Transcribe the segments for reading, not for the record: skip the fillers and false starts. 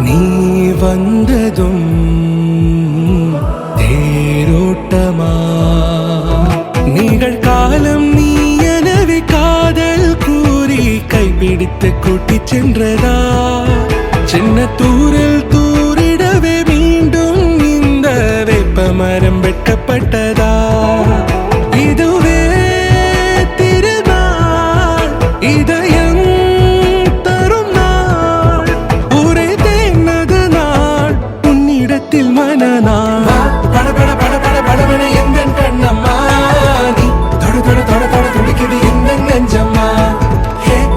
நீ வந்ததும் தேரோட்டமா நிகழ்காலம் நீ எனவே காதல் கூறி கைப்பிடித்து கூட்டிச் சென்றதா சின்ன தூரல் தூரிடவே மீண்டும் இந்த வேப்பமரம் வெட்கப்பட்டதா இதுவே திருநாள் இதயம் தரும் நாள் ஒரே தேர்ந்தது நாள் உன்னிடத்தில் மனநாள் படபட படபட படபட எந்தன் கண்ணம்மா நீ தொட தொட தொட தொட துடிக்குது எந்தன் நெஞ்சம்மா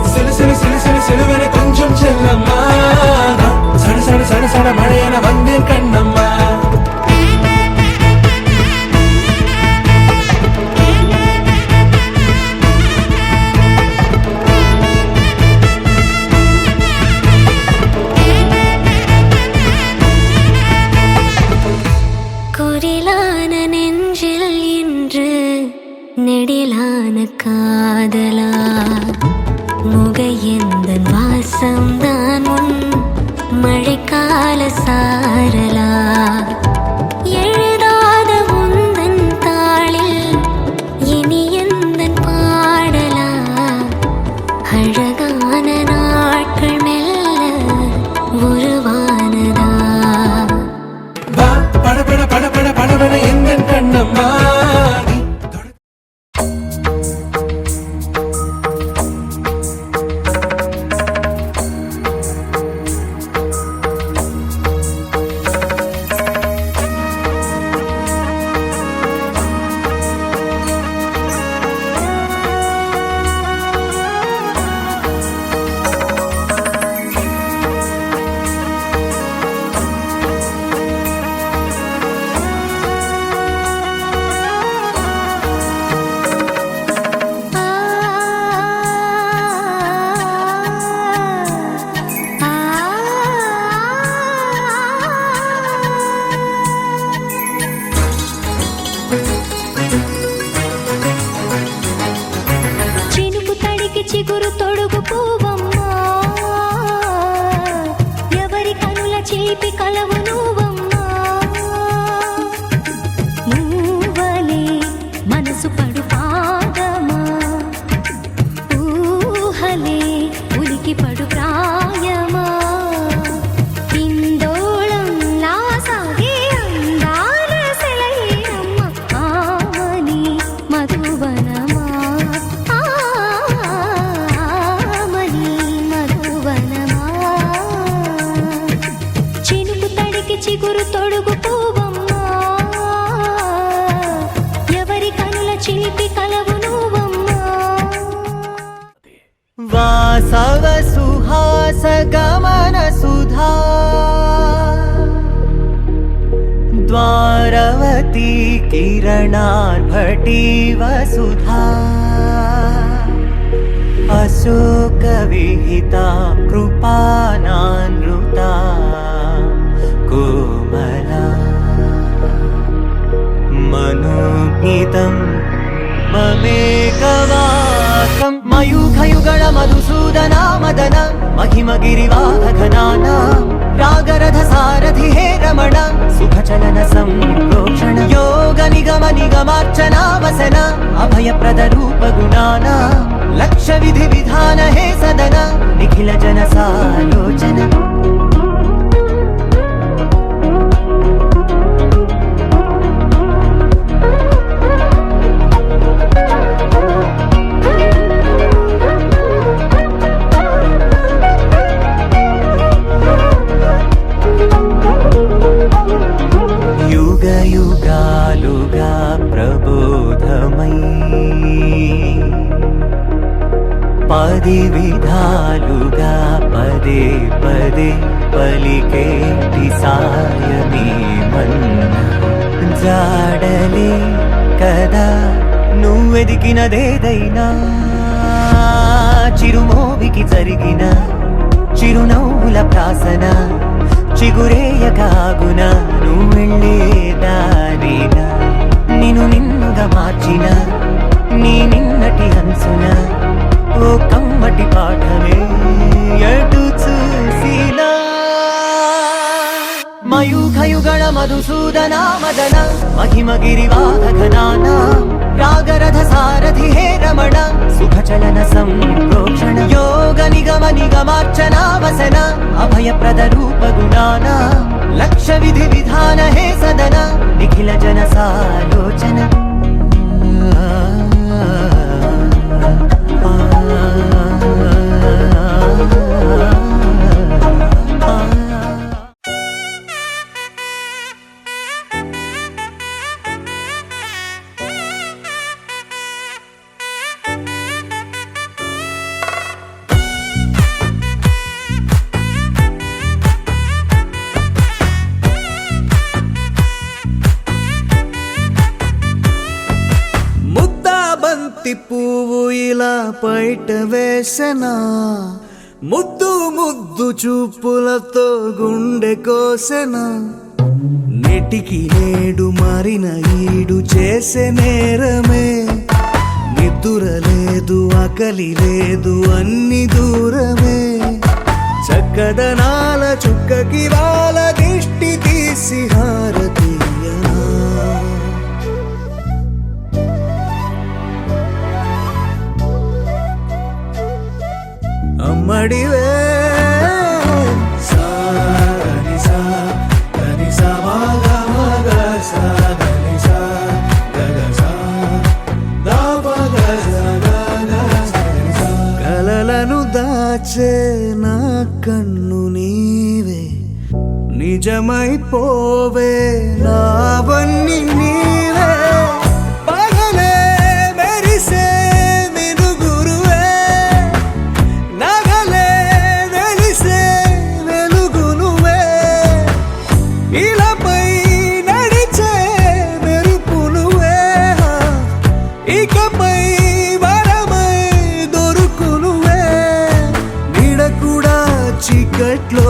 சிலு சிலு சிலு சிலு சிலுவன கொஞ்சம் செல்லம்மா சட சட சட சட மழையென வந்தேன் கண்ணம்மா நெடிலான காதலா முகையந்தன் வாசம்தான் உன் மழைக்கால சாரலா எழுதாத உந்தன் தாளில் இனி எந்தன் பாடலா அழகான நாட்கள் மெல்ல உருவானதா படபட படபட படபட எந்தன் கண்ணம்மா చిగురు తొడుగు పూవమ్మా ఎవరి కనుల చిలిపి కలవు నువ్వమ్మా నువ్వలే మనసు పడు పాదమా ఊహలే ఉలికి పడు ప్రాయమా ఇందోళం లాసాగే అందాల సెలయేరమ్మ ఆమని మధువనమా చిగురు తొడుగు పూవమ్మా ఎవరి కనుల చిలిపి కలవు నువ్వమ్మా వాసవ సుహాస గమన సుధా ద్వారవతి కిరణార్భటి వసుధా అశోక విహిత కృపానానృతా కోమలా మనోజ్ఞితం మమేకవాకం మయూఖయుగళ మధుసూదనా మదన మహిమగిరివాహఘనానా రాగరథ సారథి హే రమణ సుఖచలన సంప్రోక్షణ యోగ నిగమ నిగమార్చనా వసన అభయప్రద రూప గుణానా లక్ష్య విధి విధాన హే సదన నిఖిల జన సాలోచన యుగాలుగా ప్రబోధమై పది విధాలుగా పదే పదే పలికేటి సాయమే మన్నా జాడలే కదా నువ్వెదికినదేదైనా చిరుమోవికి జరిగిన చిరునవ్వుల ప్రాసన చిగురేయకాగున నువ్వెళ్ళేదానేనా నిన్ను నిన్నుగా మార్చిన నీ నిన్నటి హంసున ఓ కమ్మటి పాఠమే ఎటు చూసి మధుసూదనా మదన మహిమ గిరివాహఘనాన రాగరథ సారథి హే రమణ సుఖచలన సంప్రోక్షణ యోగ నిగమ నిగమార్చనా వసన అభయప్రద రూప గుణాన లక్ష్య విధి విధాన హే సదన నిఖిల జన సాలోచన ముద్దాబంతి పువ్వు ఇలా బయట వేసెనా ముద్దు ముద్దు చూపులతో గుండె కోసెనా నెటికి నేడు మారిన ఈడు చేసే నేరమే నిద్ర లేదు ఆకలి లేదు అన్ని దూరమే చక్కదనాల చుక్కకి వాళ్ళ దిష్టి తీసి హారతీయనా అమ్మడివే కలలను దాచే నా కన్ను నీవే నిజమైపోవే నావన్నీ నీవే పగలే మెరిసే మినుగురువే నగలే వెలిసే వెలుగు నువ్వే ఇలాపై నడిచే మెరుపు నువ్వే ఇకపై వరమై దొరుకు నువ్వే నీడ కూడా చీకట్లో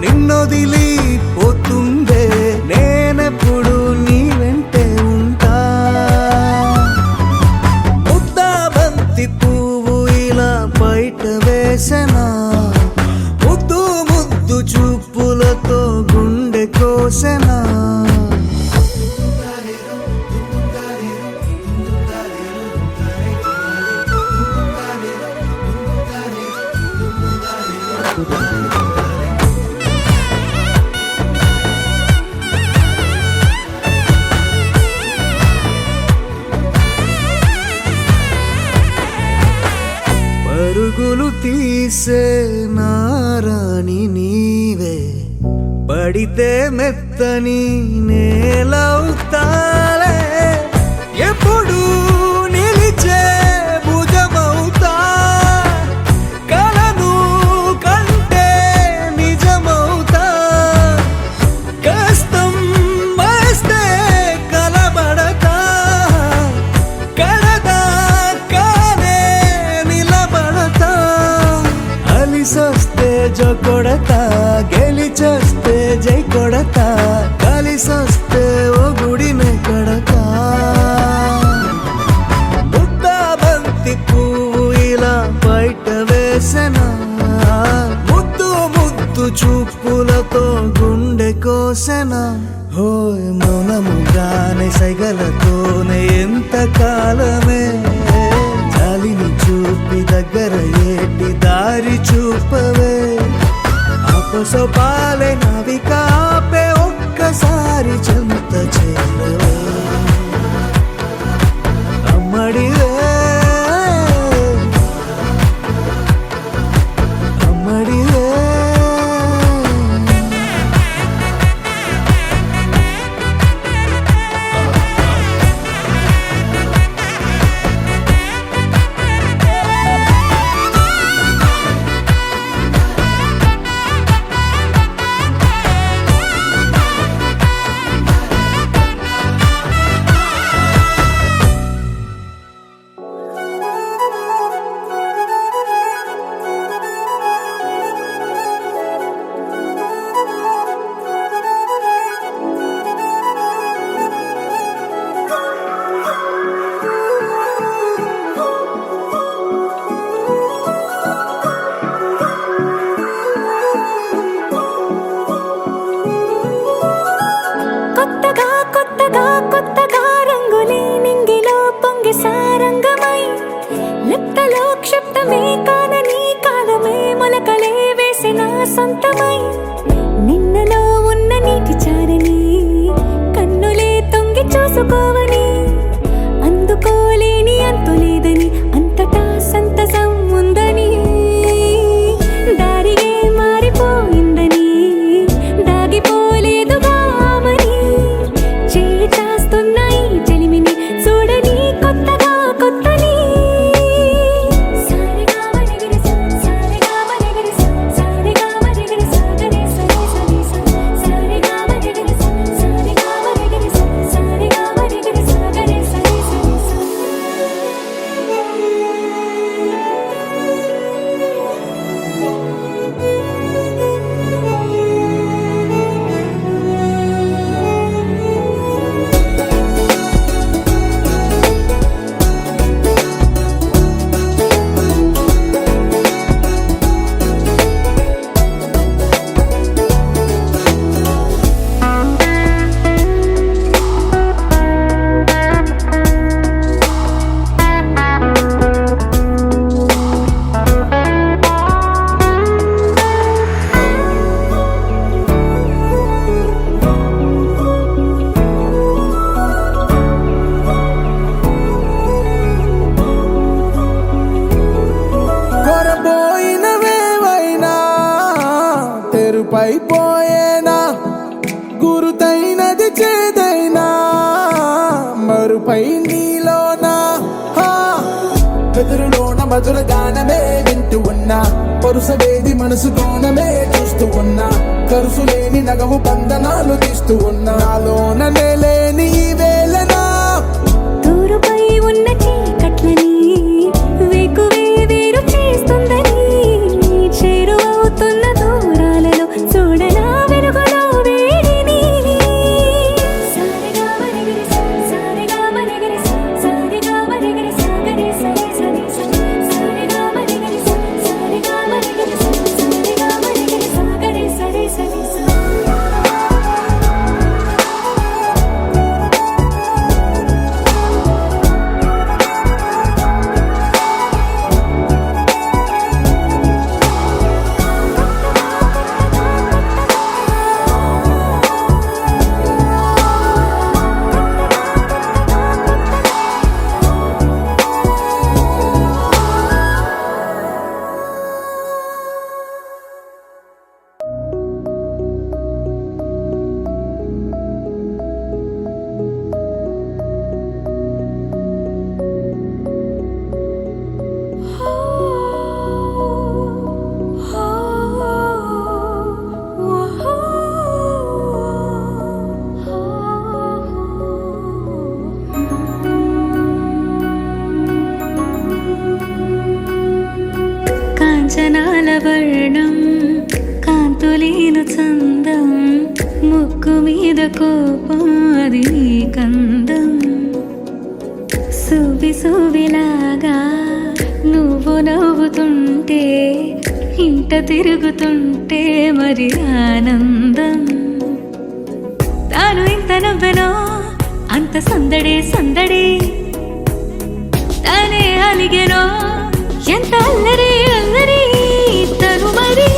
నిన్నొదిలి పోతుందే నేనెప్పుడు నీ వెంటే ఉంటా ముద్దాబంతి పువ్వు ఇలా బయట వేసెనా ముద్దు ముద్దు చూపులతో గుండె కోసెనా పరుగులు తీసే నారాణి నీవే పడితే మెత్తని నేలవుతాలే ఎప్పుడు నిలిచే భుజమవుతా కలను కంటే నిజమవుతా కష్టం వస్తే కలబడతా కడదా కానే నిలబడతా అలిసొస్తే జో కొడతా గెలిచొస్తే జై కొడతా కలిసొస్తే ఓ గుడినే కడతా ముద్దాబంతి పువ్వు ఇలా బయట వేసెనా ముద్దు ముద్దు చూపులతో గుండె కోసెనా హోయ్ మౌనముగానే సైగలతోనే ఎంత కాలమే జాలిని చూపి దగ్గర ఏటి దారి చూపవే అపసోపాలే నవికాపే ఒక్కసారి చెంత చేరవే అమ్మడివే అమ్మడివే సొంతమై నిన్నలో ఉన్న నీటి చారని కన్నులే తొంగి చూసుకోవని అందుకోలేని అంతులేదని అంతటా సంతసం ఉందని దారిగే మారిపోయిందని దాగిపోలేదుగా ఆమని చేయి చాస్తున్నాయి చెలిమిని చూడని కొత్తగా కొత్తని కొరబోయినవేవైనా తెరుపైపోయేనా గురుతైనది చేదైనా మరుపై నీలోనా వెదురులోన మధుర గానమే వింటూ ఉన్నా పరుసవేది మనసు కోణమే చూస్తూ ఉన్నా కరుసులేని నగవు బంధనాలు తీస్తూ ఉన్నా నాలోన నేలేని ఈ వేళనా దూరుపై ఉన్న చీకట్లని వేకువే వేరు చేస్తుందని చేరువవుతున్న దూరాలలో చూడనా వెలుగులో వేడిని కాంచనాల వర్ణం కాంతులేను చందం ముక్కు మీద కోపం అది నీ కందం సువి సువిలాగా నువ్వు నవ్వుతుంటే ఇంట తిరుగుతుంటే మరి ఆనందం తాను ఇంత నవ్వెనో అంత సందడే సందడి తానే అలిగెనో ఎంత అల్లరి అల్లరి తను మరి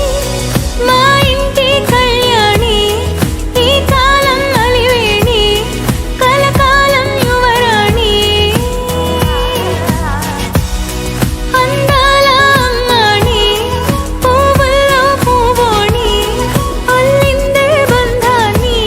మా ఇంటి కళ్యాణి ఈ కాలం అలివేణి కలకాలం యువరాణి అందాల అమ్మాణి పువ్వుల్లో పువ్వోణి అల్లిందే బంధాన్ని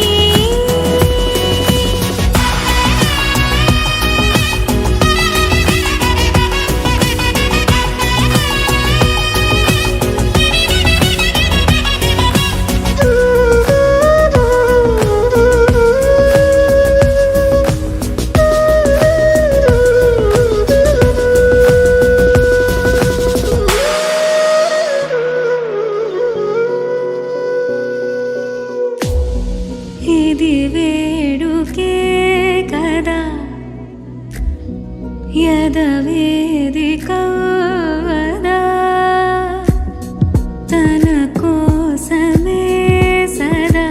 ఇది వేడుకే కదా యదవేదిక వదా తన కోసమే సదా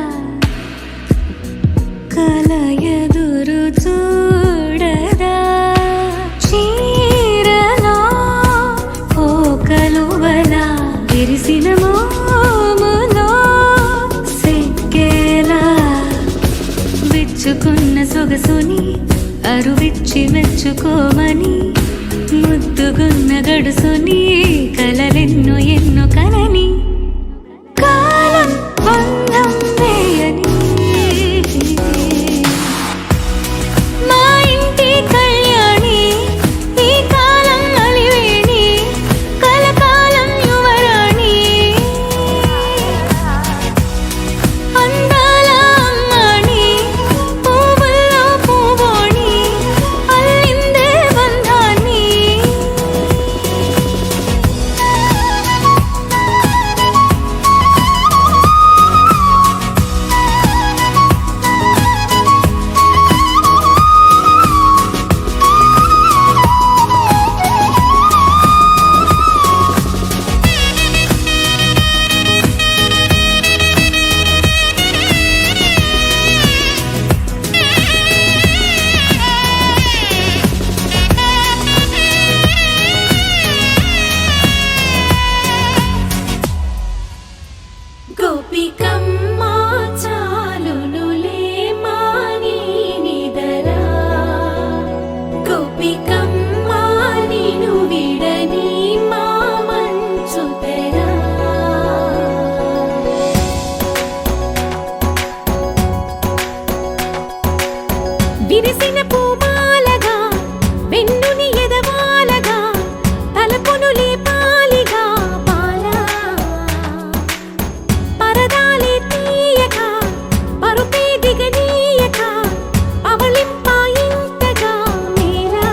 కల ఎదురు చూడదా చీరలో ఓ కలువలా విరిసిన మోములా మెచ్చి మెచ్చుకోమని ముద్దుగున్న గడుసుని కలలెన్నో ఎన్నో కనని కాలం బంధం వేయని మా ఇంటి కళ్యాణి ఈ కాలం అలివేణి కలకాలం యువరాణి అందాల అమ్మాణి పువ్వుల్లో పువ్వోణి అల్లిందే బంధాన్ని గోపికమ్మ చాలునులే మాని నిదరా గోపికమ్మ నిను విడని మా మంచు తెరా విరిసిన పూమాలగా వెన్నుని ఎదవాలగా తలపును లేపాలిగా బాలా పరదాలే తీయక పరుపే దిగనీయక అవళింపాయింతగా మేరా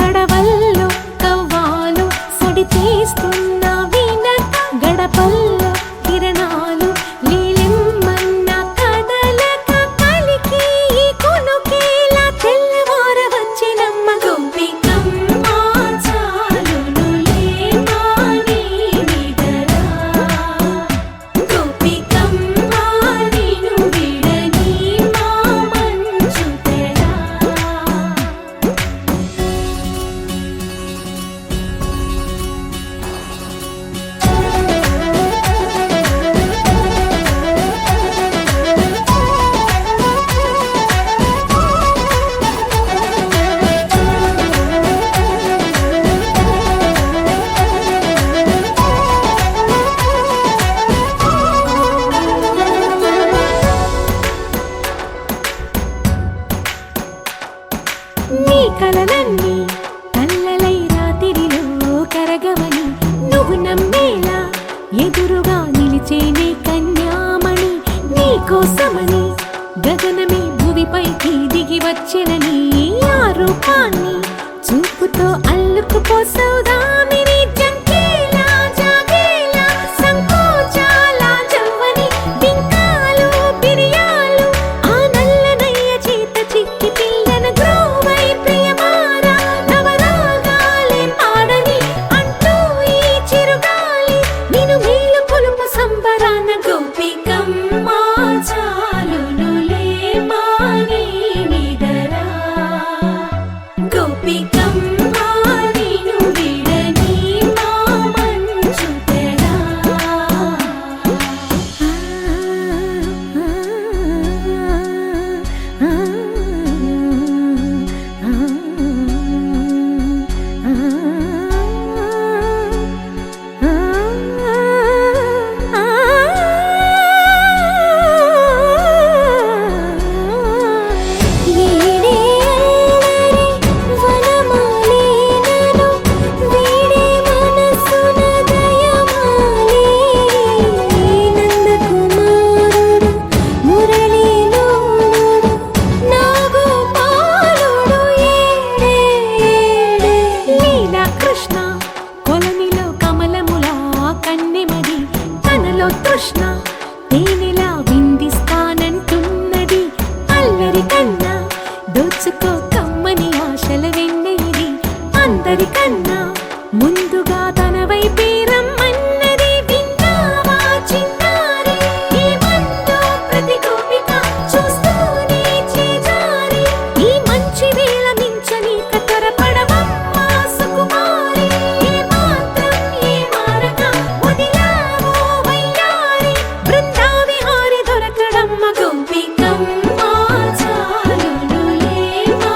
కడవల్లో కవ్వాలు సడి తీస్తున్న వినక గడపల్లో కిరణాలు నీలిమ్మన్న కదలక కలికి కొనుకేలా తెల్లవార వచ్చినమ్మ గోపికమ్మ చాలునులే మాని నిదరా గోపికమ్మ నిను విడని మా మంచు తెరా నీ కలలన్నీ కల్లలై రాత్రిలో కరగవని నువ్వు నమ్మేలా ఎదురుగా నిలిచేనే కన్యామణి నీ కోసమని గగనమే భువిపైకి దిగి వచ్చినని ఆ రూపాన్ని చూపుతో అల్లుకుపోసౌదామిని జంకేలా జాగేలా సంకోచాల జవ్వని బింకాలు బిరియాలు ఆ నల్లనయ్య చేత చిక్కి పిల్లన గ్రోవై ప్రియమారా నవరాగాలే పాడని అంటూ ఈ చిరుగాలి నిన్ను మేలు పొలుపు సంబరాన గోపికమ్మ చాలునులే మాని నిదరా గోపికమ్మ నిను విడని మా మంచు తెరా వీడే అల్లరి వనమాలినను వీడే మనసున దయమాలి నందకుమారుడు మురళీలోనుడు నాగోపాలుడు ఏడే లీలా కృష్ణ కొలనిలో కమలములా కన్నెమది తనలో తృష్ణ తేనెలా విందిస్తానంటున్నది అల్లరి కన్నా దోచుకో కమ్మని ఆశల వెన్నెయిది అందరికన్నా ముందుగా తన వైపే రమ్మన్నది విన్నావా చిన్నారి ఈ మందో ప్రతి గోపిక చూస్తూనే చేజారి ఈ మంచి వేళ మించని కతరపడవమ్మ సుకుమారి ఏ మాత్రం ఏ మారక వదిలావో వయ్యారి బృందావిహారి దొరకడమ్మ గోపికమ్మ చాలునులే మా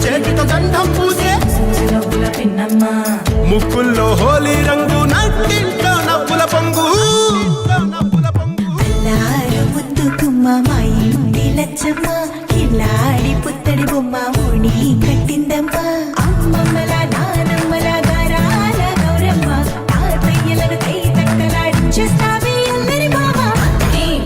చేతితో గంధం పూసే నవ్వుల పిన్నమ్మ ముక్కుల్లో హోలీ రంగు నట్టింట్లో నవ్వుల పొంగు అల్లారు ముద్దు గుమ్మ మా ఇంటి లచ్చమ్మ కిల్లాడి పుత్తడి బొమ్మ ఓణి కట్టిందమ్మ అమ్మమ్మల నానమ్మల గారాల గౌరమ్మ తాతయ్యలను కై తక్కలాడించేస్తావే అల్లరి మామ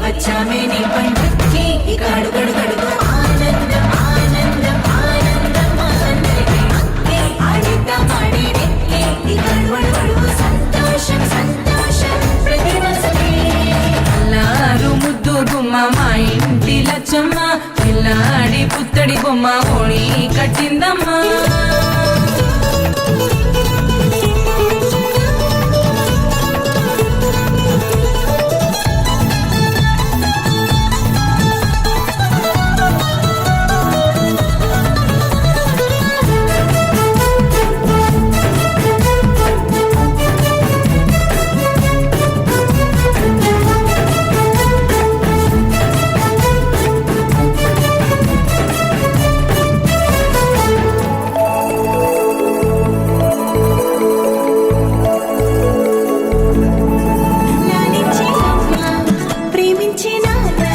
వచ్చామే నీ పండుగకి ఇక అడుగడు గడుగు ఆనందం ఆనందం ఆనందం అందరికీ ఆడిద్దాం ఆడేనే ఇక అడుగడు సంతోషం సంతోషం ప్రతి మనసుకి అల్లారు ముద్దు గుమ్మ మా ఇంటి లచ్చమ్మ పిల్లాడి పుత్తడి బొమ్మ ఓణి కట్టిందమ్మా లాలించి అమ్మ ప్రేమించి నాన్న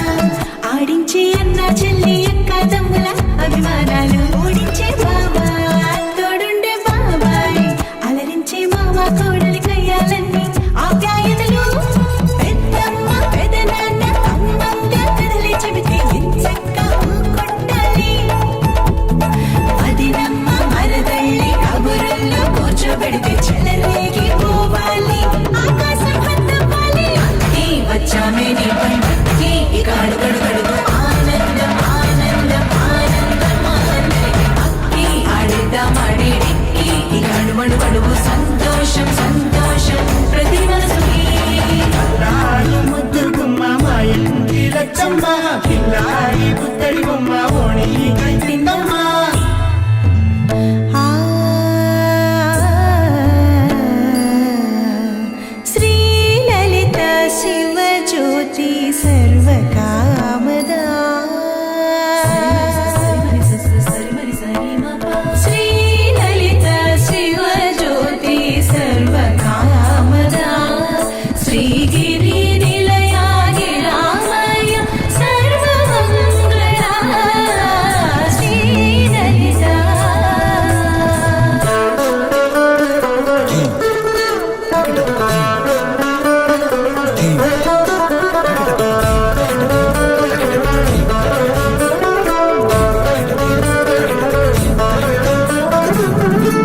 ఆడించి అన్న చెల్లి అక్క తమ్ముల అభిమానాలు ఓడించే బాబా తోడుండే బాబాయ్ అలరించే మామ కోడలి కయ్యాలన్నీ ఆప్యాయతలు పెద్దమ్మ పెదనాన్న అమ్మంగా కథలే చెబితే ఎంచక్క కొట్టాలి అదినమ్మ మరదళ్ళి కబురుల్లో కూర్చోబెడితే చెలరేగి పోవాలి ఆకాశం హద్దవ్వాలి వచ్చామే నీ పండుగకి ఇక అడుగడు గడుగు ఆనందం ఆనందం ఆనందం అందరికీ అక్కి ఆడిద్దాం ఆడేడి ఇక అడుగడు గడుగు సంతోషం సంతోషం ప్రతి మనసుకి ముద్దు గుమ్మ మా ఇంటి లచ్చమ్మ పిల్లాడి పుత్తడి బొమ్మ ఓణి కట్టిందమ్మా శ్రీలలిత శివజ్యోతి సర్వకామదా శ్రీలలిత శివజ్యోతి సర్వకామదా శ్రీగిరి నిలయాగి రామయ్య సర్వమంగళ శ్రీలలిత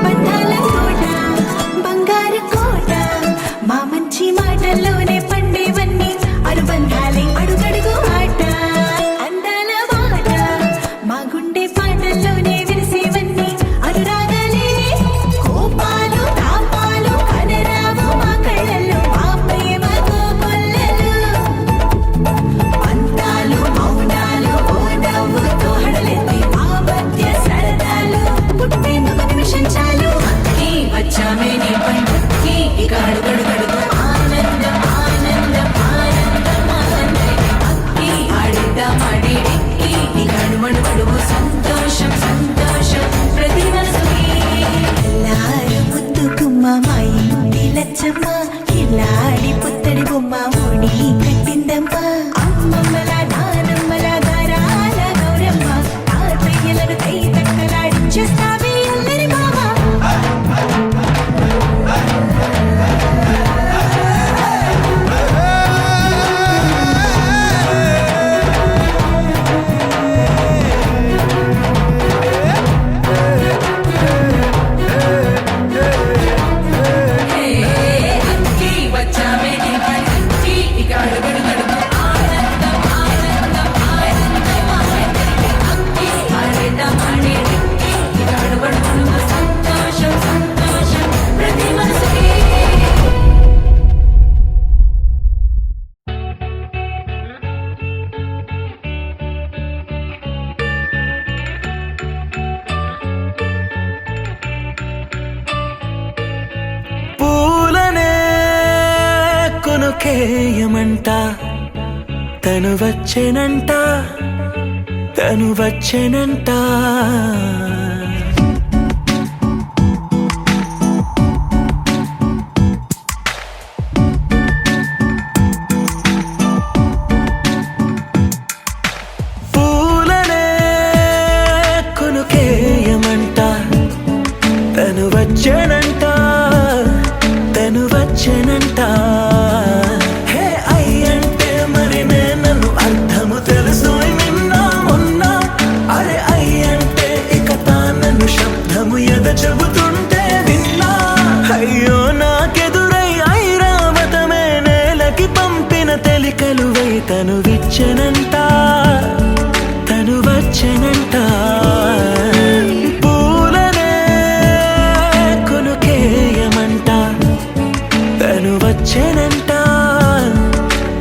బంధాల కోట బంగారు కోట మా మంచి మాటల్లోనే పండేవన్నీ అనుబంధాలే అడుగడుగు ఆట అందాల మాట మా గుండె పాటల్లోనే విరిసేవన్నీ అనురాగాలే కోపాలు తాపాలు కనరావు మా కళ్ళల్లో మా ప్రేమ కోకొల్లలు అంతాలు మౌనాలు ఓ నవ్వుతో హడలెత్తి మా మధ్య సరదాలు పుట్టేందుకు నిమిషం చాలు వచ్చామే నీ పండుగకి ఇక అడుగడు గడుగు ఆనందం ఆనందం ఆనందం అందరికీ అక్కి ఆడిద్దాం ఆడేడి ఇక అడుగడు గడుగు సంతోషం సంతోషం ప్రతి మనసుకి ఎల్లారు ముద్దు గుమ్మ మా ఇంటి లచ్చమ్మ కిల్లాడి పుత్తడి బొమ్మ ఓణి కట్టిందమ్మ అమ్మమ్మల నానమ్మల గారాల గౌరమ్మ తాతయ్యలను కై తక్కలాడించేస్తావే అల్లరి మామ అక్కి వచ్చామే నీ పండుగకి ఇక అడుగడు గడుగు ఆనందం ఆనందం ఆనందం అందరికీ అక్కి ఆడిద్దాం ఆడేడి ఇక అడుగడు గడుగు సంతోషం సంతోషం ప్రతి మనసుకి పూలనే కొనుకేయమంట తను వచ్చెనంట హే ఐ అంటే మరి నన్ను అర్థము తెలుసు నిన్న మొన్న అరే ఐ అంటే ఇక తానను శబ్దము ఎద చెబుతుంటే విన్నా అయ్యో నాకెదురై ఐరావతమే నేలకి పంపిన తెలికలువై తను విచ్చనంట తను వచ్చనంట పూలనే కొనుకేయమంట తను వచ్చనంట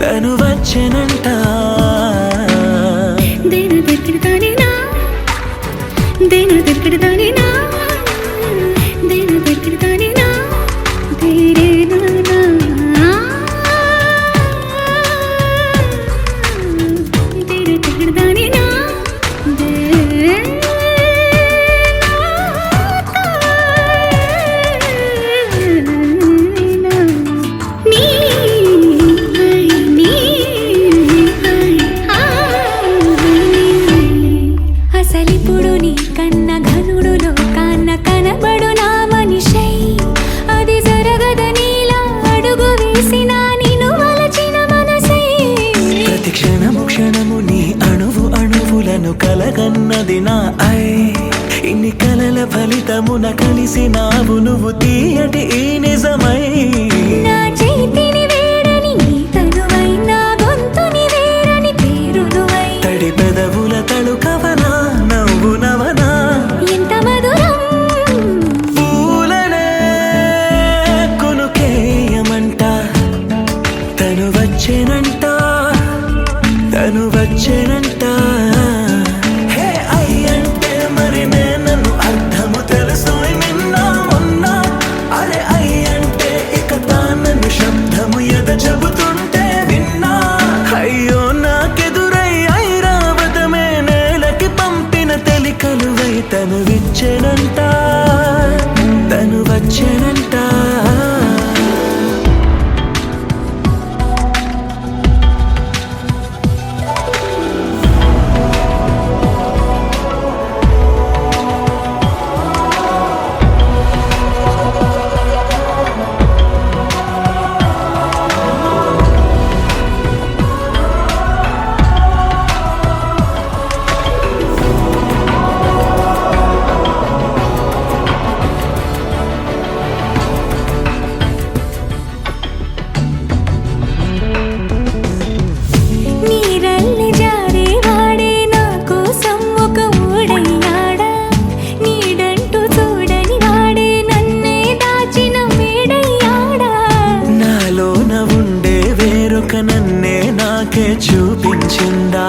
తను వచ్చనంట దేన దగ్గరదాని నా దేన దగ్గరదాని నా దేన దగ్గరదాని నా దేరే నా దేన దగ్గరదాని నా అసలిప్పుడు నీ కన్న ఘనుడులో కన్న కనబడు నా మనిషై అది జరగదనిలా అడుగు వేసిన నిన్ను వలచిన మనసై ప్రతి క్షణము క్షణము నీ అణువు అణువులను కలగన్నది నా ఐ ఇన్ని కలల ఫలితమున కలిసినావు నువ్వు తీయటి ఈ నిజమై నా చేతిని వేడని నీ తనువై నా గొంతుని వేరని పేరు నువ్వై తడి పెదవుల తడుకవనా నవ్వు నవనా ఎంత మధురం పూలనే కొనుకేయమంట తను వచ్చేనంట తను వచ్చేనంట హే ఐ అంటే మరి నన్ను అర్థము తెలుసు నిన్న మొన్న అరే ఐ అంటే ఇక తానను శబ్దము ఎద చెబుతుంటే విన్నా అయ్యో నాకెదురై ఐరావతమే నేలకి పంపిన తెలికలువై తను విచ్చెనంట తను వచ్చెనంట నీరల్లి జారే వాడే నా కోసం ఒక ఊడయ్యాడా నీడంటూ చూడని వాడే నన్నే దాచిన మేడయ్యాడా నాలోన ఉండే వేరొక నన్నే నాకే చూపించిందా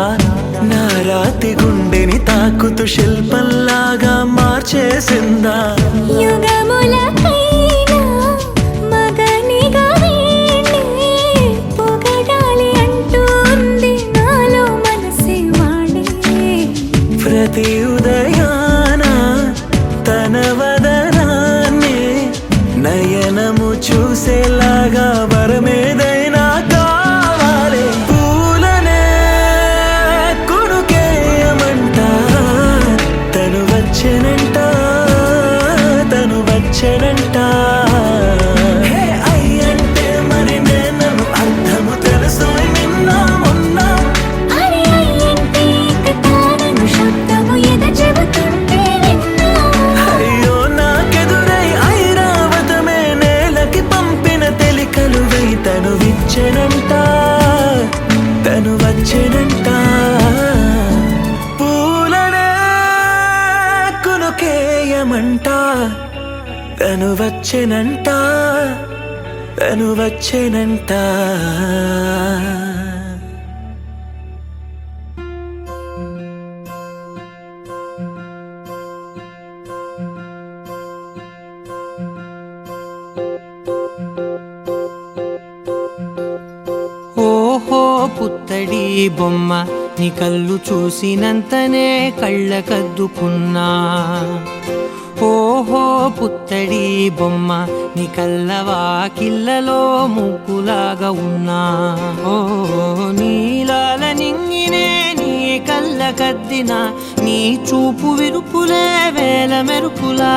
నా రాతి గుండెని తాకుతూ శిల్పంలాగా మార్చేసిందా యుగములకైనా మగనిగా వీణ్ణి పొగడాలి అంటూ ఉంది నాలో మనసే వాడే ప్రతి ఉదయాన తన వదనాన్ని నయనము చూసేలాగా వరమేదైనా కావాలి పూలనే కొనుకేయమంట తను వచ్చెనంట తను వచ్చెనంట హే ఐ అంటే మరి నన్ను అర్థము తెలుసు నిన్న మొన్న అరే అయ్యంటే ఇక తానను శబ్దము ఎద చెబుతుంటే విన్నా అయ్యో నాకెదురై ఐరావతమే నేలకి పంపిన తెలికలువై తను విచ్చెనంట తను వచ్చెనంట పూలనే కొనుకేయమంట తను వచ్చెనంట తను వచ్చెనంట ఓహో పుత్తడి బొమ్మ నీ కళ్ళు చూసినంతనే కళ్ళకద్దుకున్నా ఓహో పుత్తడి బొమ్మ నీ కళ్ళవాకిళ్ళలో ముగ్గులాగా ఉన్నా ఓ నీలాల నింగినే నీ కళ్ళకద్దిన నీ చూపు విరుపులే వేల మెరుపులా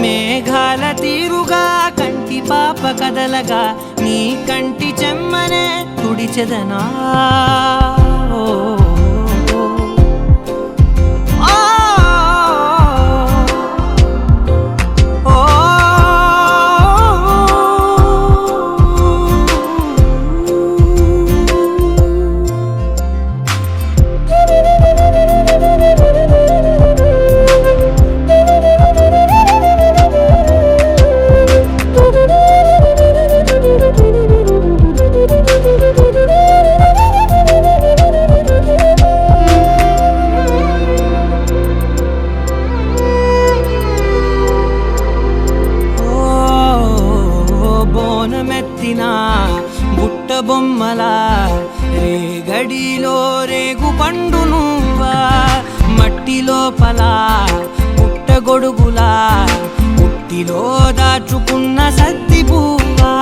మేఘాల తీరుగా కంటి పాప కదలగా నీ కంటి చెమ్మనే తుడిచెదనా ఓ, ఆ, ఓ, బోనమెత్తిన బుట్ట బొమ్మలా రేగడిలో రేగు పండు నువ్వా మట్టి లోపల పుట్టగొడుగులా పుట్టిలో దాచుకున్న సత్తి పువ్వా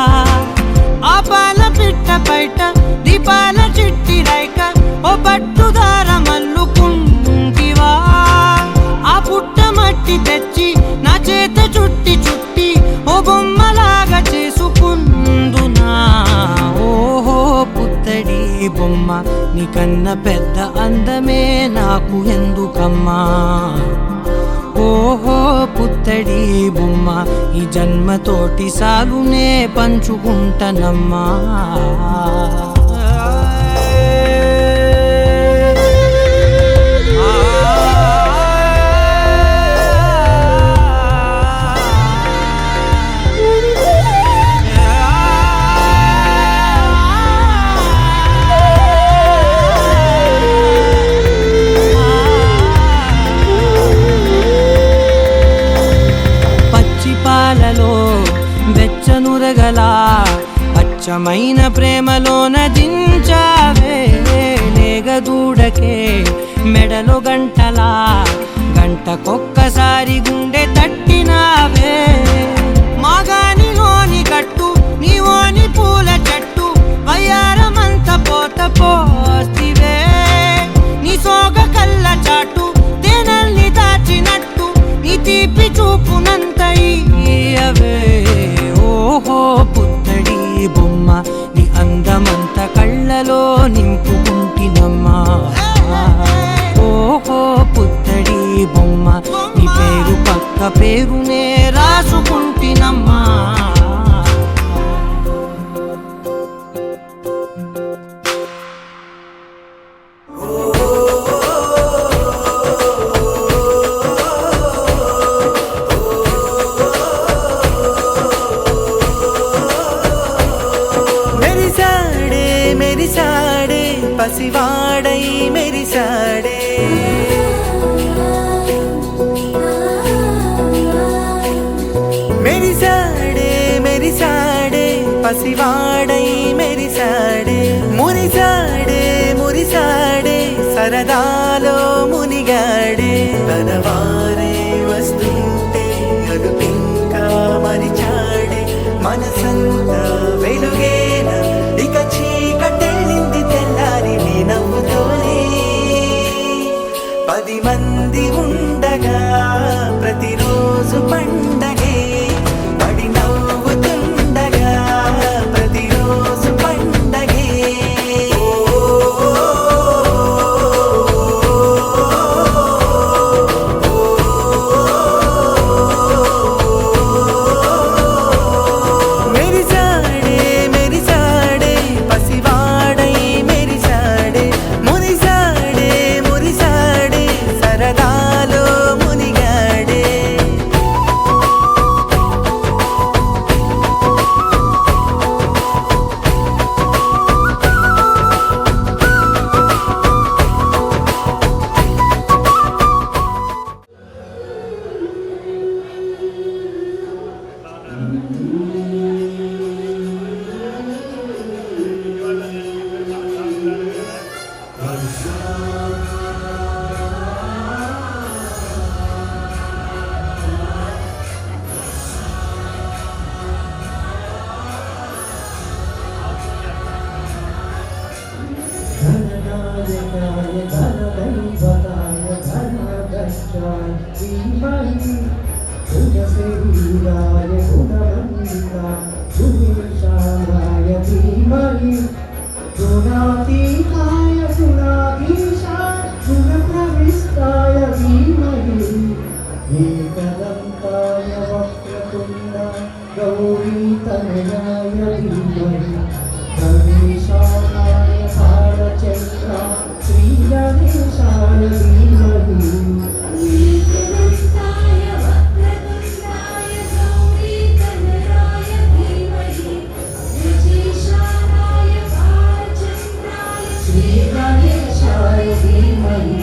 ఆ పాల పిట్ట బయట దీపాల చిట్టి రైక ఓ పట్టుదార మల్లుకుంటివా ఆ పుట్ట మట్టి తెచ్చి నా చేత చుట్టి చుట్టి ఓ బొమ్మలాగా చేసుకుందునా ఓహో పుత్తడి బొమ్మ నీకన్న పెద్ద అందమే నాకు ఎందుకమ్మా ఓహో పుత్తడి బొమ్మ ఈ జన్మతోటి సాలునే పంచుకుంటనమ్మా పాలలో వెచ్చనురగల పచ్చమైన ప్రేమలోన దించావే లేగదూడకే మెడలో గంటలా గంటకొక్కసారి గుండె తట్టినావే మాగానిలోని గట్టు నీవోని పూల చెట్టు వయ్యారమంత పోత పోస్తివే నీ సోగ కళ్ళ చాటు తేనల్ని దాచినట్టు నీ తీపి చూపునంత ఇయ్యవే ఓహో పుత్తడి బొమ్మ నీ అందమంత కళ్ళలో నింపుకుంటినమ్మా ఓహో పుత్తడి బొమ్మ నీ పేరు పక్క పేరునే రాసుకుంటినమ్మా పసివాడై మెరిసాడే మెరిసాడే మెరిసాడే పసివాడై మెరిసాడే మురిసాడే మురిసాడే సరదాలో మునిగాడే తనవారే వస్తుంటే అదుపింకా మరిచాడే మనసంతా వెలుగేన ఇక చీకటెళ్ళింది తెల్లారి నీ నవ్వుతోనే 10 మంది ఉండగా ప్రతిరోజు పండగే పడి నవ్వుతుండగా ప్రతిరోజు పండగే మెరిసాడే शिवाय गुणवन्दिता गुणेशाय धीमहि गुणातीताय गुणाधीशाय गुणप्रविष्टाय धीमहि एकदन्ताय वक्रतुण्डाय गौरीतनयाय धीमहि गणेशाय बालचन्द्राय श्रीगणेशाय धीमहि एकदन्ताय वक्रतुण्डाय गौरीतनयाय धीमहि विशेषाय बालचन्द्राय श्रीगणेशाय धीमहि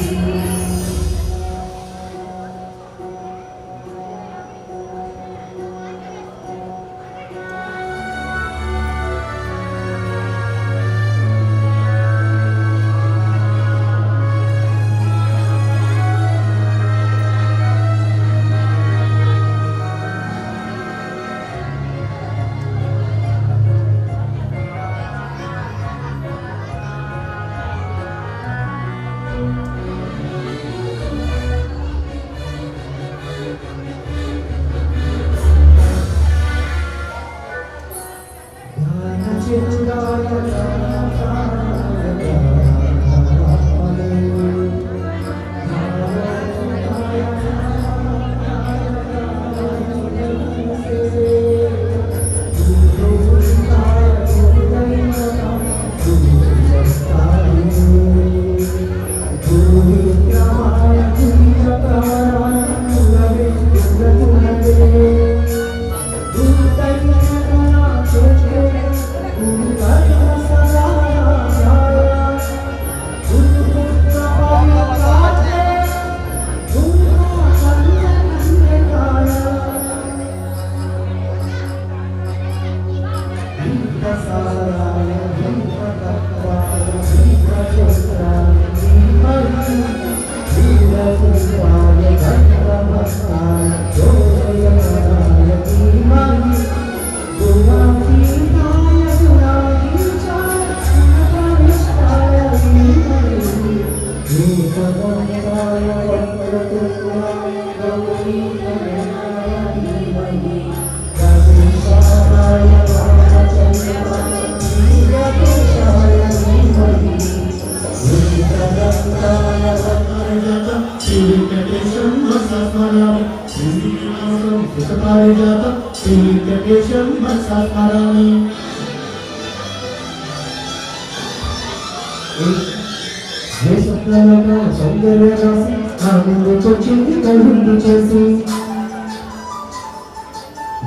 సౌందర్య రాసి నా ముందుకొచ్చింది కలుండు చేసి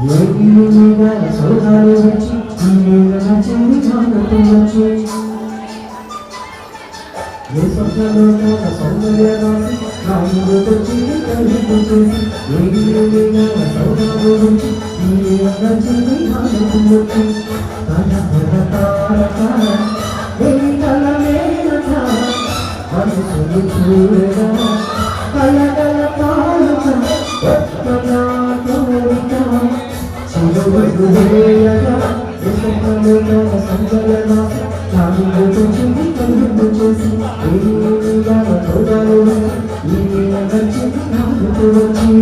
యోగిగా సౌదాలు వచ్చి నచ్చింది కానట్టు వచ్చి ఏ స్వప్నంలో సౌందర్య రాసి నా ముందుకొచ్చింది కలుండు చేసి యోగిగా సౌదాలు వచ్చి నచ్చింది కానట్టు వచ్చి మనసులు చూడగా కలగల పాలుక ఒక్కగా కోరిక చిరువేయగా విషములుగా సంగలన నాలుగు చుంది కలుగు చేసి ఏమిగా తోడలు ఈ నచ్చింది నాలుగు వచ్చి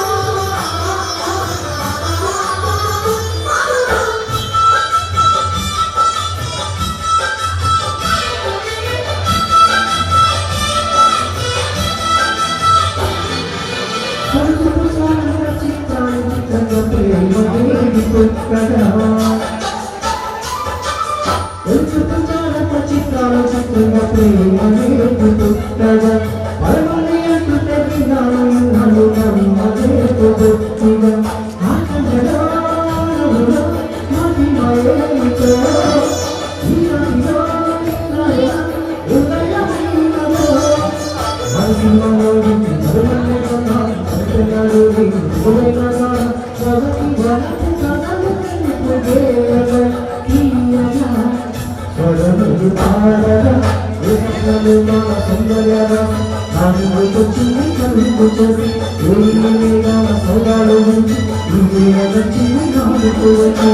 సౌందర్య వచ్చి ఈ వేళ వచ్చింది నాలుగు వచ్చి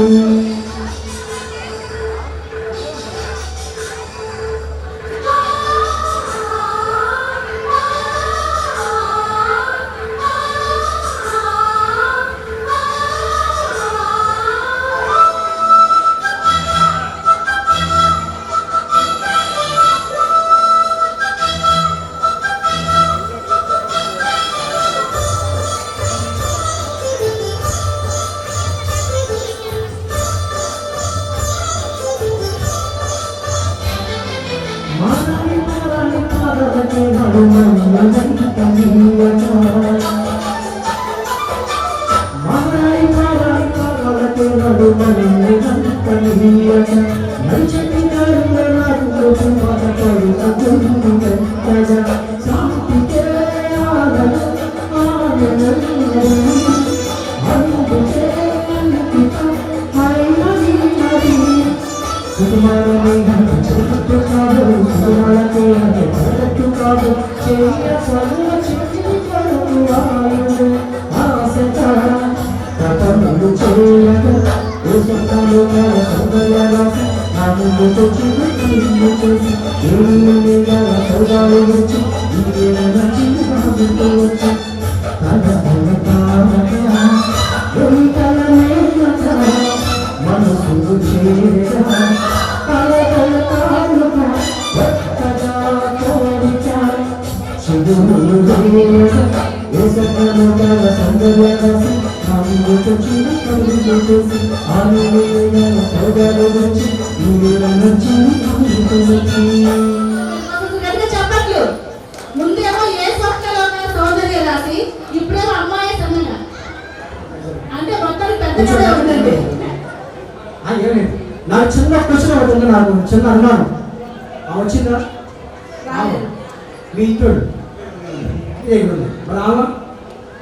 చెప్పట్లు ముందేమో ఏ స్వప్నలో సౌందర్య రాసి ఇప్పుడేమో అమ్మాయి సమయ అంటే మొత్తం పెద్దగా ఉందండి. నాకు చిన్న క్వశ్చన్ ఒకటి ఉంది, నాకు చిన్న అనుమానం. వచ్చిందా మీ ఇంట్లో మరి ఆమె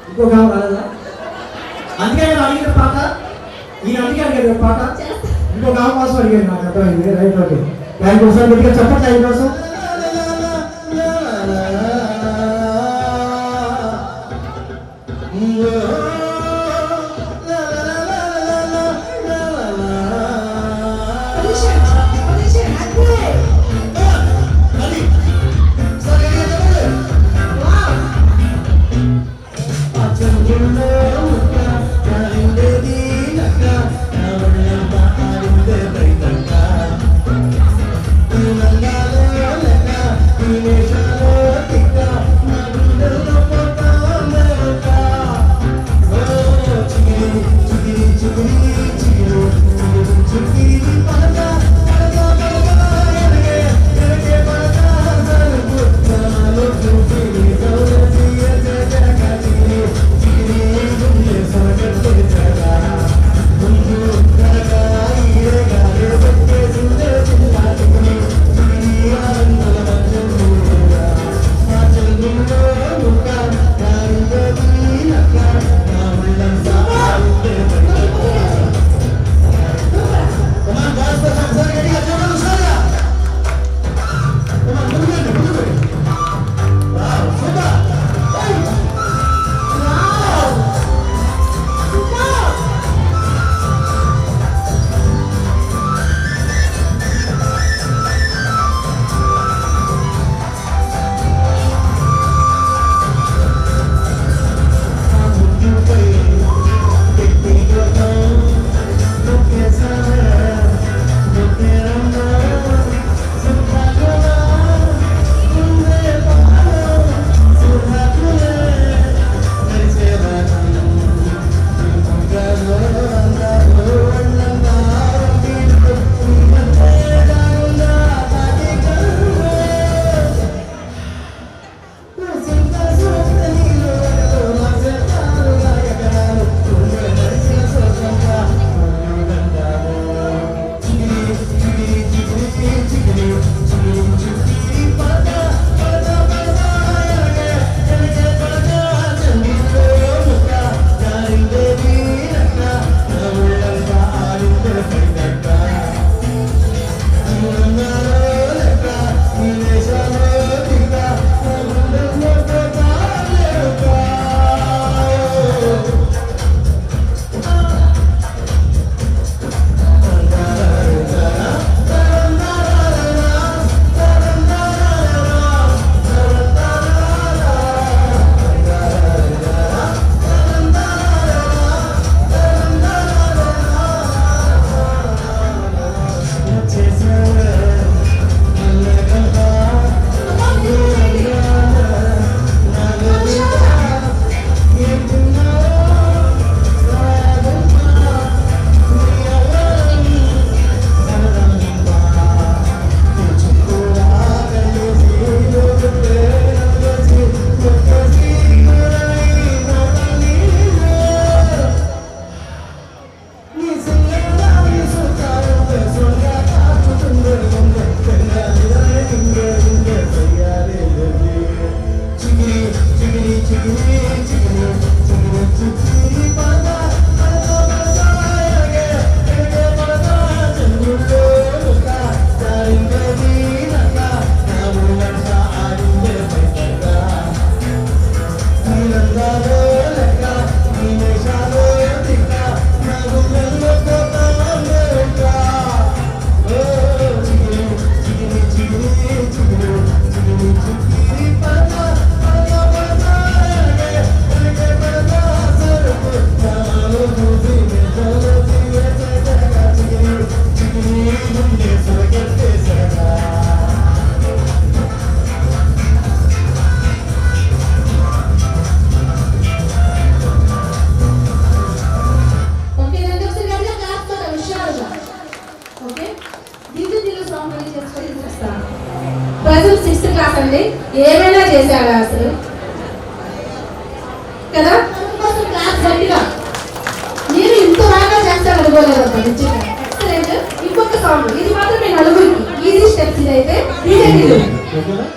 ఇంకొక ఆమె రాలేదా? అందుకే నేను అడిగిన పాట ఈయన అందుకే అడిగాడు పాట ఇంకొక ఆమె కోసం అడిగాడు. నాకు అర్థమైంది. Right, okay. దాని కోసం గట్టిగా చెప్పండి. ఆయన కోసం అంటే ఏమైనా చేశాడా అసలు కదా? అందుకోసం క్లాస్ గట్టిగా మీరు ఇంత బాగా చేస్తారు అనుకోలేదమ్మా నిజంగా. ఎక్సలెంట్. ఇంకొక సాంగ్ ఇది మాత్రం నేను నలుగురికి ఈజీ స్టెప్స్ ఇదైతే ఓకేనా?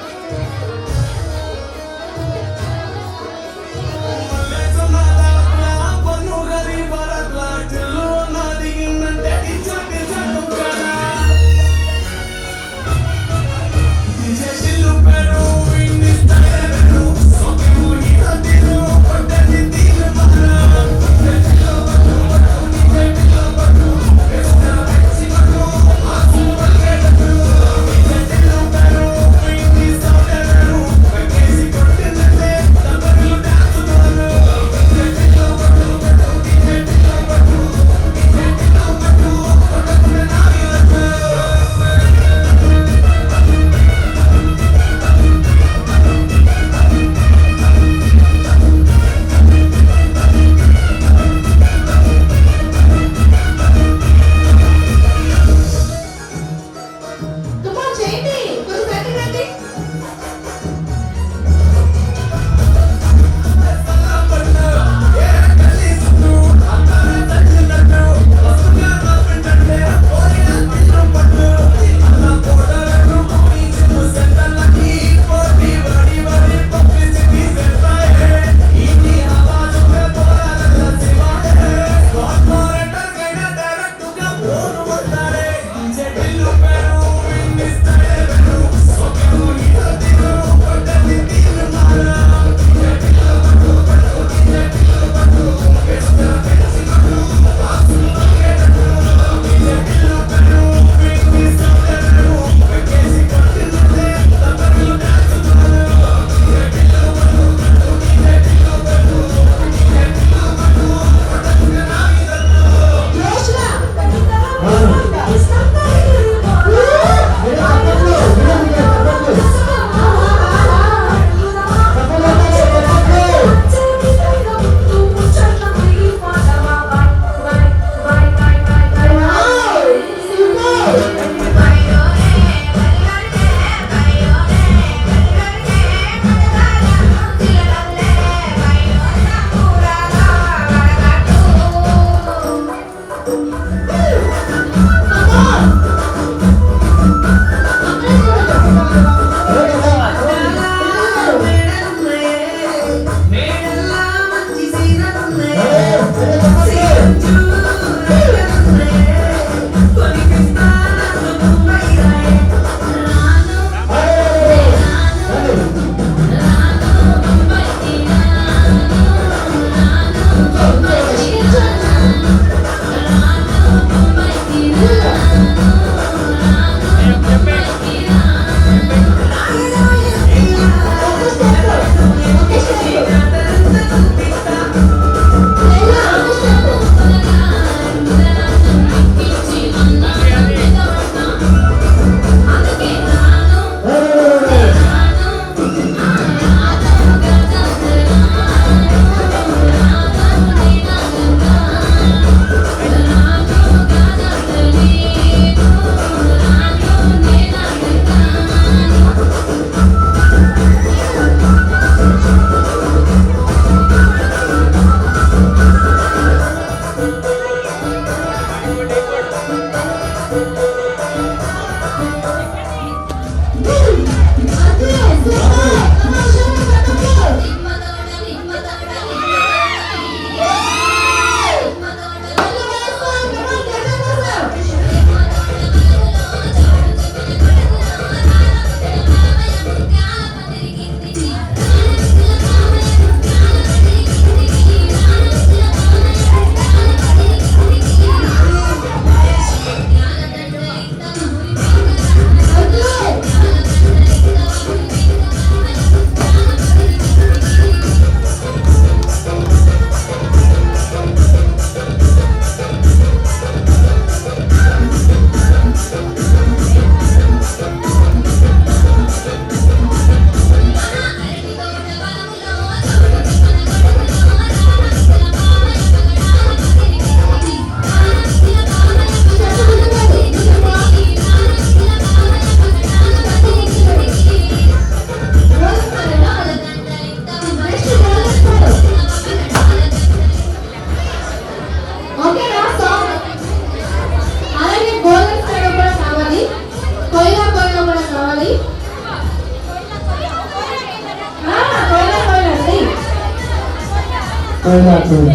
గోల్కొండ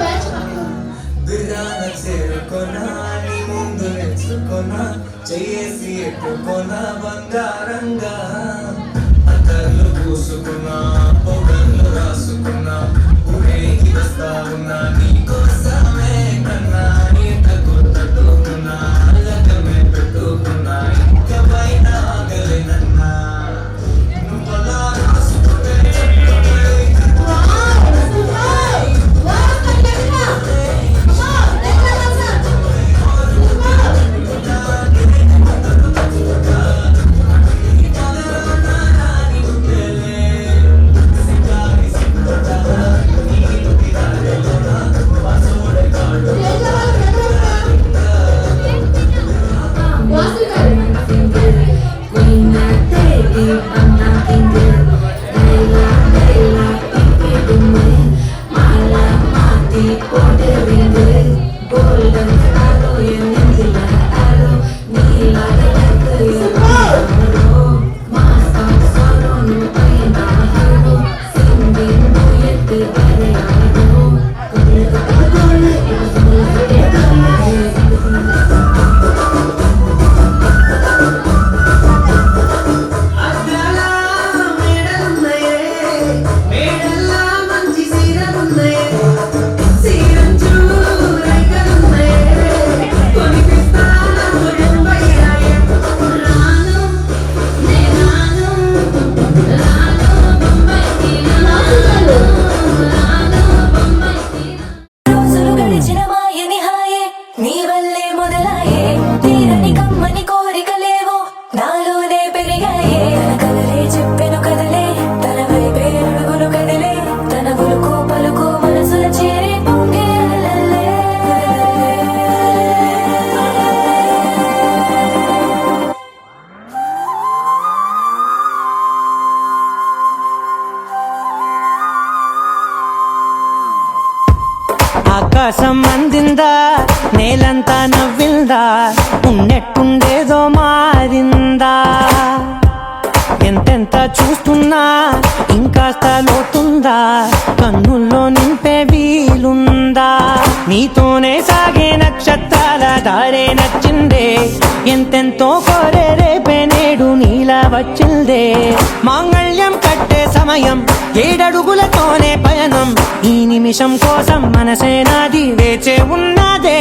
బ్యాచ్ బిర్యాన చేరుకొనా నీ ముందు నెచ్చుకొనా చేసి ఎట్టుకొనా బంగారంగా అతర్లు పూసుకున్నా పొగలు రాసుకున్నా ఊరేగి వస్తా ఉన్నా నీ కోసమే కన్నా నీట కొట్టుకున్నా లగమే పెట్టుకున్నా ఇంక పైన ఆగలేనన్నా నువ్వలా రాసుకుంటే రోజులు గడిచిన మాయని హాయే నీ వల్లే మొదలాయే తీరని కమ్మని కోరికలేవో నాలోనే పెరిగాయే తన కలలే చెప్పెను కదలే తన వైపే అడుగులు కదిలే తన గులుకు పలుకు మనసుల చేరి పొంగే అలలే. ఆకాశం అందిందా నేలంతా నవ్విందా ఉన్నట్టుండేదో మారిందా ఎంతెంత చూస్తున్నా ఇంకాస్త లోతుందా కన్నుల్లో నింపే వీలుందా నీతోనే సాగే నక్షత్రాల దారే నచ్చిందే ఎంతెంతో కోరే రేపే నేడు నీలా వచ్చిందే మాంగళ్యం కట్టే సమయం ఏడడుగులతోనే పయనం ఈ నిమిషం కోసం మనసే నాది వేచే ఉన్నదే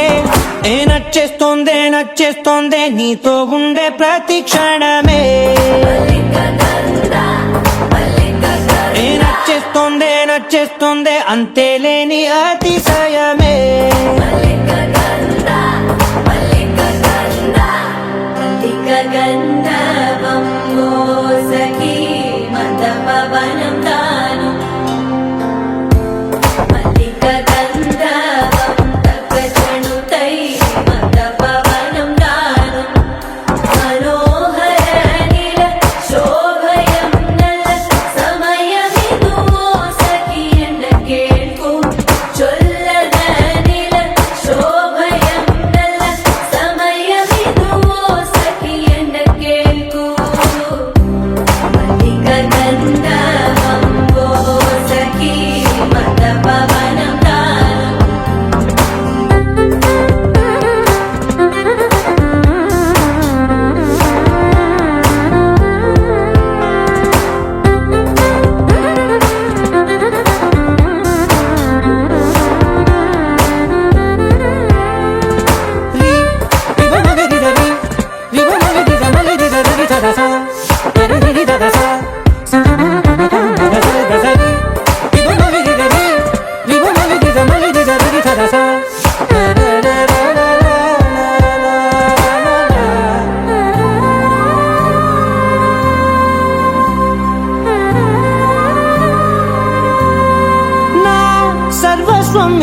ఏ నచ్చేస్తోందే నీతో ఉండే ప్రతి క్షణమే ఏ నచ్చేస్తోందే అంతేలేని అతిశయమే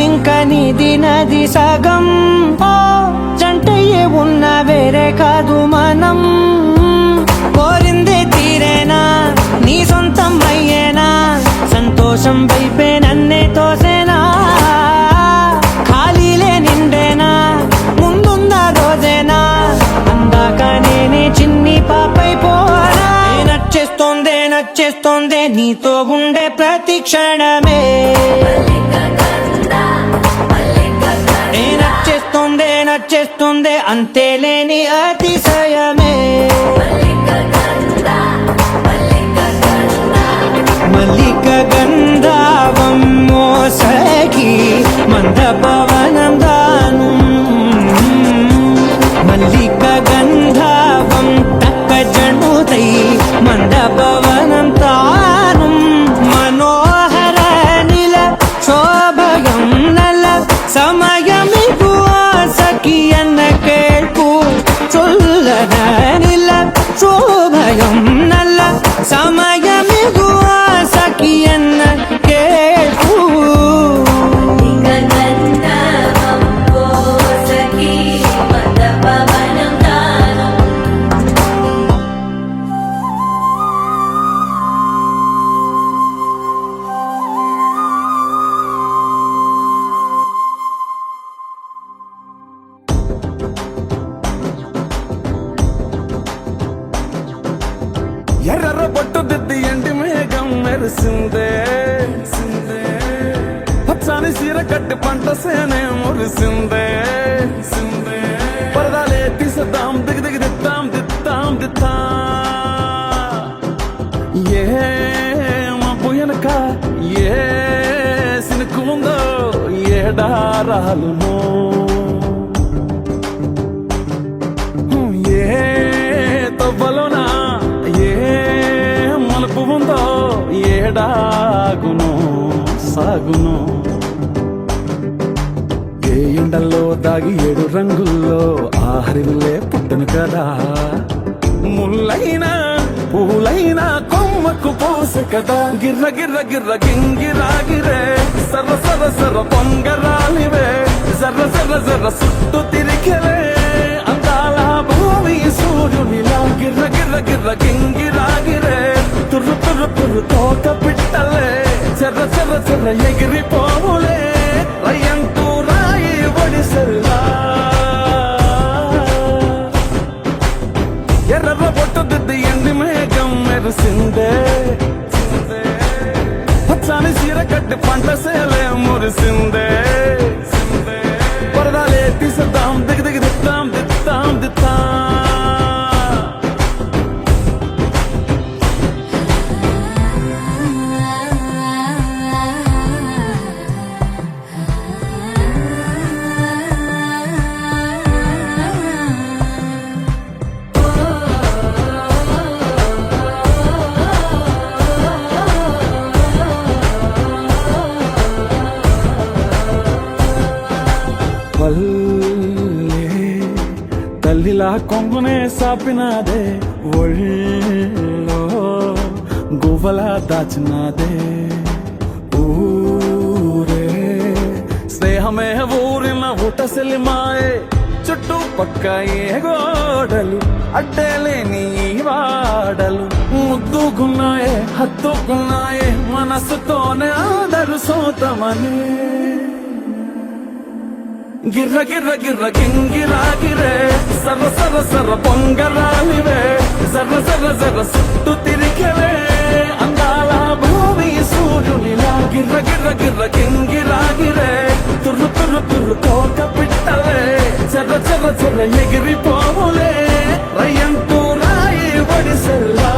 ఇంక నీది నది సగం ఓ జంటయ్యే ఉన్న వేరే కాదు మనం కోరిందే తీరేనా నీ సొంతం అయ్యేనా సంతోషం వైపే నన్నే తోసేనా ఖాళీలే నిండేనా ముందున్న రోజేనా అందాక నేనే చిన్ని పాపై పోనా నచ్చేస్తోందే నచ్చేస్తోందే నీతో ఉండే ప్రతి క్షణమే నచ్చేస్తోందే అంతేలేని అతిశయమే మల్లిక గంధావం మోసకి మందపవనం దాను మల్లిక గంధావం తక్క జణుతై మందపవనం తాను మనోహర నిల శోభయం నల సమయమిగు ఆసకి అన్న కేൾపు చొల్లన నిల శోభయం నల్ల సమయమిగు ఆసకి అన్న కేൾపు ఎర్ర బొట్టు దిద్ది ఎండి మేఘం మెరిసిందే పచ్చని సీర కట్టి పంట సేనే మురిసిందే పరదాలే తీసేద్దాం దిగి దిగి దిత్తాం ఏ మబ్బు వెనక ఏ సినుకు ఉందో ఏడారాలునో ఏ తవ్వలోనా ఏ మలుపు ఉందో ఏడాగును సాగును ఏ ఎండల్లో దాగి 7 రంగుల్లో ఆహరిల్లే పుట్టను కదా ముల్లైనా పూలైనా కొమ్మకు పోసె కదా గిర్ర గిర్ర గిర్ర గింగిరాగిరే సర్ర సర్ర సర్ర పొంగరాలివే జర్ర జర్ర జర్ర సుట్టు తిరిగలే అందాల భూమి సూర్యునిలా గిర్ర గిర్ర గిర్ర గింగిరాగిరే తుర్రు తుర్రు తుర్రు తోట పిట్టలే చెర్ర చెర్ర చెర్ర ఎగిరిపోవులే రయ్యంటూ రాయి ఒడిసెల్లా ఎర్ర బొట్టు దిద్ది ఎండి మేఘం మెరిసిందే పచ్చని సీర కట్టి పంట సేలే మురిసిందే పరదాలే తీసేద్దాం దిగి దిగి దిత్తాం తల్లిలా కొంగునే సాపినాదే ఒళ్ళో గువ్వలా దాచినాదే ఊరే స్నేహమే ఊరిన ఊటసెలి మాయే చుట్టూ పక్క ఏ గోడలు అడ్డేలేని వాడలు ముద్దుకున్నాయే హత్తుకున్నాయే మనసుతోనే అందరు సోతమని గిర్ర గిర్ర గిర్ర గింగిరాగిరే సర్ర సర్ర సర్ర పొంగరాలివే జర్ర జర్ర జర్ర సుట్టు తిరిగలే అందాల భూమి సూర్యునిలా గిర్ర గిర్ర గిర్ర గింగిరాగిరే తుర్రు తుర్రు తుర్రు తోక పిట్టలే చెర్ర చెర్ర చెర్ర ఎగిరిపోవులే రయ్యంటూ రాయి ఒడిసెల్లా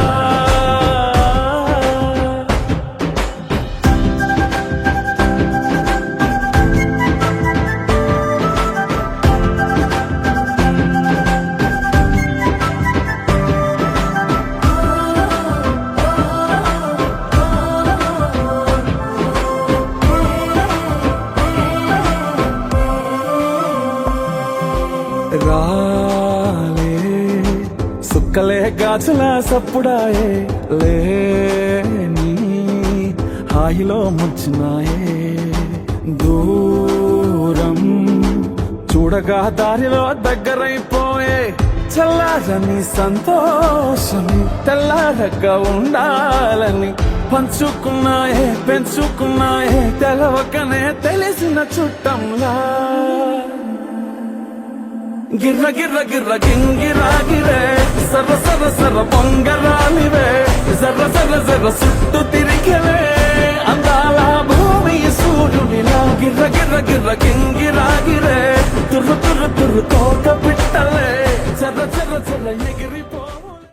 రాలే సుక్కలే గాజుల సప్పుడాయే లేని హాయిలో ముంచినాయే దూరం చూడగా దారిలో దగ్గరైపోయే చల్లారని సంతోషమి తెల్లారక ఉండాలని పంచుకున్నాయే పెంచుకున్నాయే తెలవకనే తెలిసిన చుట్టంలా గిర్ర గిర్ర గిర్ర గింగిరాగిరే సర్ర సర్ర సర్ర పొంగరాలివే జర్ర జర్ర జర్ర చుట్టూ తిరిగవే అందాల భూమి సూర్యుడిలా గిర్ర గిర్ర గిర్ర గింగిరాగిరే తుర్రు తుర్రు తుర్రు తోక